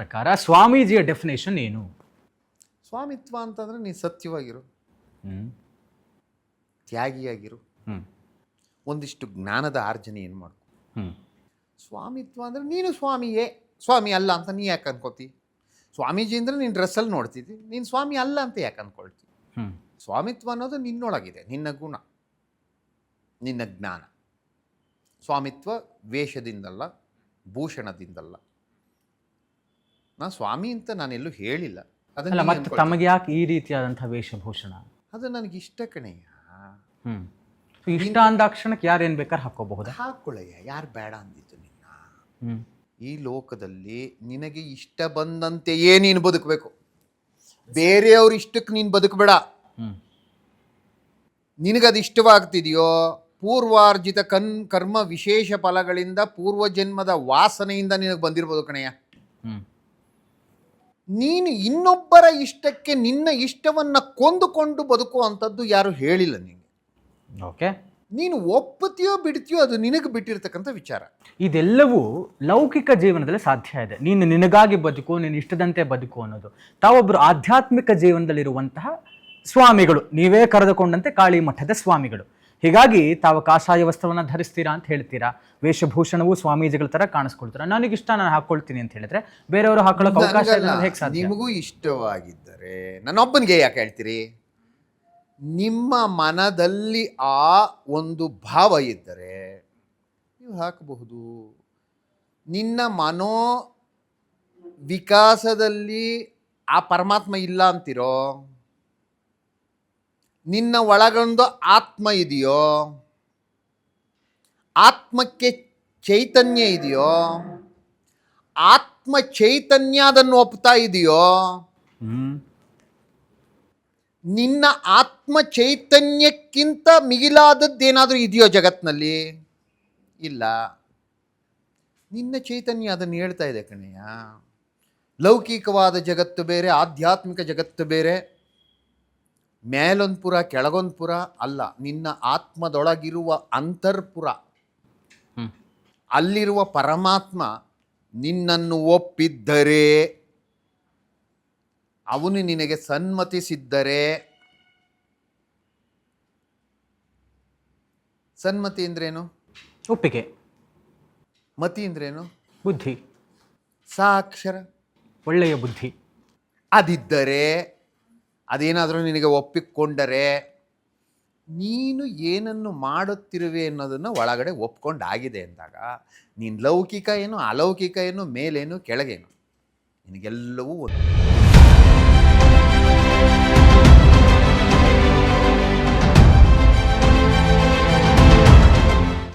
ಪ್ರಕಾರ ಸ್ವಾಮೀಜಿಯ ಡೆಫಿನೇಷನ್ ಏನು? ಸ್ವಾಮಿತ್ವ ಅಂತಂದರೆ ನೀನು ಸತ್ಯವಾಗಿರು, ತ್ಯಾಗಿಯಾಗಿರು, ಒಂದಿಷ್ಟು ಜ್ಞಾನದ ಆರ್ಜನೆ ಏನು ಮಾಡ್ಕೊ. ಸ್ವಾಮಿತ್ವ ಅಂದರೆ ನೀನು ಸ್ವಾಮಿಯೇ, ಸ್ವಾಮಿ ಅಲ್ಲ ಅಂತ ನೀ ಯಾಕೆ ಅನ್ಕೋತಿ? ಸ್ವಾಮೀಜಿ ಅಂದರೆ ನೀನು ಡ್ರೆಸ್ಸಲ್ಲಿ ನೋಡ್ತಿದ್ದಿ, ನೀನು ಸ್ವಾಮಿ ಅಲ್ಲ ಅಂತ ಯಾಕೆ ಅನ್ಕೊಳ್ತಿ? ಸ್ವಾಮಿತ್ವ ಅನ್ನೋದು ನಿನ್ನೊಳಗಿದೆ, ನಿನ್ನ ಗುಣ, ನಿನ್ನ ಜ್ಞಾನ. ಸ್ವಾಮಿತ್ವ ವೇಷದಿಂದಲ್ಲ, ಭೂಷಣದಿಂದಲ್ಲ. ನಾನು ಸ್ವಾಮಿ ಅಂತ ನಾನೆಲ್ಲೂ ಹೇಳಿಲ್ಲ. ಅದನ್ನ ಮತ್ತೆ ತಮಗೆ ಯಾಕೆ ಈ ರೀತಿಯಾದಂತಹ ವೇಷಭೂಷಣ? ಅದು ನನಗಿಷ್ಟ ಕಣಯ್ಯ. ಇಷ್ಟ ಅಂದಾಕ್ಷಣಕ್ಕೆ ಯಾರೇನು ಬೇಕಾದ್ರೆ ಹಾಕೋಬಹುದು? ಹಾಕೊಳ್ಳಯ್ಯ, ಯಾರು ಬೇಡ ಅಂದಿತ್ತು ನಿನ್ನ? ಈ ಲೋಕದಲ್ಲಿ ನಿನಗೆ ಇಷ್ಟ ಬಂದಂತೆಯೇ ನೀನು ಬದುಕಬೇಕು, ಬೇರೆಯವ್ರ ಇಷ್ಟಕ್ಕೆ ನೀನು ಬದುಕಬೇಡ. ನಿನಗದು ಇಷ್ಟವಾಗ್ತಿದೆಯೋ, ಪೂರ್ವಾರ್ಜಿತ ಕರ್ಮ ವಿಶೇಷ ಫಲಗಳಿಂದ ಪೂರ್ವಜನ್ಮದ ವಾಸನೆಯಿಂದ ನಿನಗೆ ಬಂದಿರ್ಬೋದು ಕಣಯ್ಯ. ನೀನು ಇನ್ನೊಬ್ಬರ ಇಷ್ಟಕ್ಕೆ ನಿನ್ನ ಇಷ್ಟವನ್ನು ಕೊಂದುಕೊಂಡು ಬದುಕುವಂಥದ್ದು ಯಾರು ಹೇಳಿಲ್ಲ ನಿನಗೆ. ಓಕೆ, ನೀನು ಒಪ್ಪುತ್ತೀಯೋ ಬಿಡ್ತೀಯೋ ಅದು ನಿನಗೆ ಬಿಟ್ಟಿರ್ತಕ್ಕಂಥ ವಿಚಾರ. ಇದೆಲ್ಲವೂ ಲೌಕಿಕ ಜೀವನದಲ್ಲಿ ಸಾಧ್ಯ ಇದೆ. ನೀನು ನಿನಗಾಗಿ ಬದುಕು, ನೀನು ಇಷ್ಟದಂತೆ ಬದುಕು ಅನ್ನೋದು. ತಾವೊಬ್ಬರು ಆಧ್ಯಾತ್ಮಿಕ ಜೀವನದಲ್ಲಿರುವಂತಹ ಸ್ವಾಮಿಗಳು, ನೀವೇ ಕರೆದುಕೊಂಡಂತೆ ಕಾಳಿ ಮಠದ ಸ್ವಾಮಿಗಳು. ಹೀಗಾಗಿ ತಾವು ಕಾಷಾಯ ವಸ್ತ್ರವನ್ನು ಧರಿಸ್ತೀರಾ ಅಂತ ಹೇಳ್ತೀರಾ, ವೇಷಭೂಷಣವು ಸ್ವಾಮೀಜಿಗಳ ಥರ ಕಾಣಿಸ್ಕೊಳ್ತೀರಾ. ನನಗಿಷ್ಟ, ನಾನು ಹಾಕ್ಕೊಳ್ತೀನಿ ಅಂತ ಹೇಳಿದ್ರೆ ಬೇರೆಯವರು ಹಾಕೊಳ್ಳೋಕೆ ಅವಕಾಶ ಇಲ್ಲ, ಹೇಗೆ ಸಾಧ್ಯ? ನಿಮಗೂ ಇಷ್ಟವಾಗಿದ್ದರೆ ನನ್ನೊಬ್ಬನಿಗೆ ಯಾಕೆ ಹೇಳ್ತೀರಿ? ನಿಮ್ಮ ಮನದಲ್ಲಿ ಆ ಒಂದು ಭಾವ ಇದ್ದರೆ ನೀವು ಹಾಕಬಹುದು. ನಿನ್ನ ಮನೋ ವಿಕಾಸದಲ್ಲಿ ಆ ಪರಮಾತ್ಮ ಇಲ್ಲ ಅಂತಿರೋ, ನಿನ್ನ ಒಳಗೊಂದು ಆತ್ಮ ಇದೆಯೋ, ಆತ್ಮಕ್ಕೆ ಚೈತನ್ಯ ಇದೆಯೋ, ಆತ್ಮ ಚೈತನ್ಯ ಅದನ್ನು ಒಪ್ತಾ ಇದೆಯೋ, ನಿನ್ನ ಆತ್ಮ ಚೈತನ್ಯಕ್ಕಿಂತ ಮಿಗಿಲಾದದ್ದೇನಾದರೂ ಇದೆಯೋ ಜಗತ್ತಿನಲ್ಲಿ? ಇಲ್ಲ. ನಿನ್ನ ಚೈತನ್ಯ ಅದನ್ನು ಹೇಳ್ತಾ ಇದೆ ಕಣಯ್ಯ. ಲೌಕಿಕವಾದ ಜಗತ್ತು ಬೇರೆ, ಆಧ್ಯಾತ್ಮಿಕ ಜಗತ್ತು ಬೇರೆ. ಮೇಲೊಂದು ಪುರ ಕೆಳಗೊಂದು ಪುರ ಅಲ್ಲ, ನಿನ್ನ ಆತ್ಮದೊಳಗಿರುವ ಅಂತರ್ಪುರ, ಅಲ್ಲಿರುವ ಪರಮಾತ್ಮ ನಿನ್ನನ್ನು ಒಪ್ಪಿದ್ದರೆ, ಅವನು ನಿನಗೆ ಸನ್ಮತಿಸಿದ್ದರೆ. ಸನ್ಮತಿ ಅಂದ್ರೇನು? ಒಪ್ಪಿಗೆ. ಮತಿ ಅಂದ್ರೇನು? ಬುದ್ಧಿ. ಸಾಕ್ಷರ, ಒಳ್ಳೆಯ ಬುದ್ಧಿ. ಅದಿದ್ದರೆ, ಅದೇನಾದರೂ ನಿನಗೆ ಒಪ್ಪಿಕೊಂಡರೆ, ನೀನು ಏನನ್ನು ಮಾಡುತ್ತಿರುವೆ ಅನ್ನೋದನ್ನು ಒಳಗಡೆ ಒಪ್ಕೊಂಡಾಗಿದೆ ಅಂದಾಗ ನೀನು ಲೌಕಿಕ ಏನು, ಅಲೌಕಿಕ ಏನು, ಮೇಲೇನು ಕೆಳಗೇನು, ನಿನಗೆಲ್ಲವೂ ಒಂದು.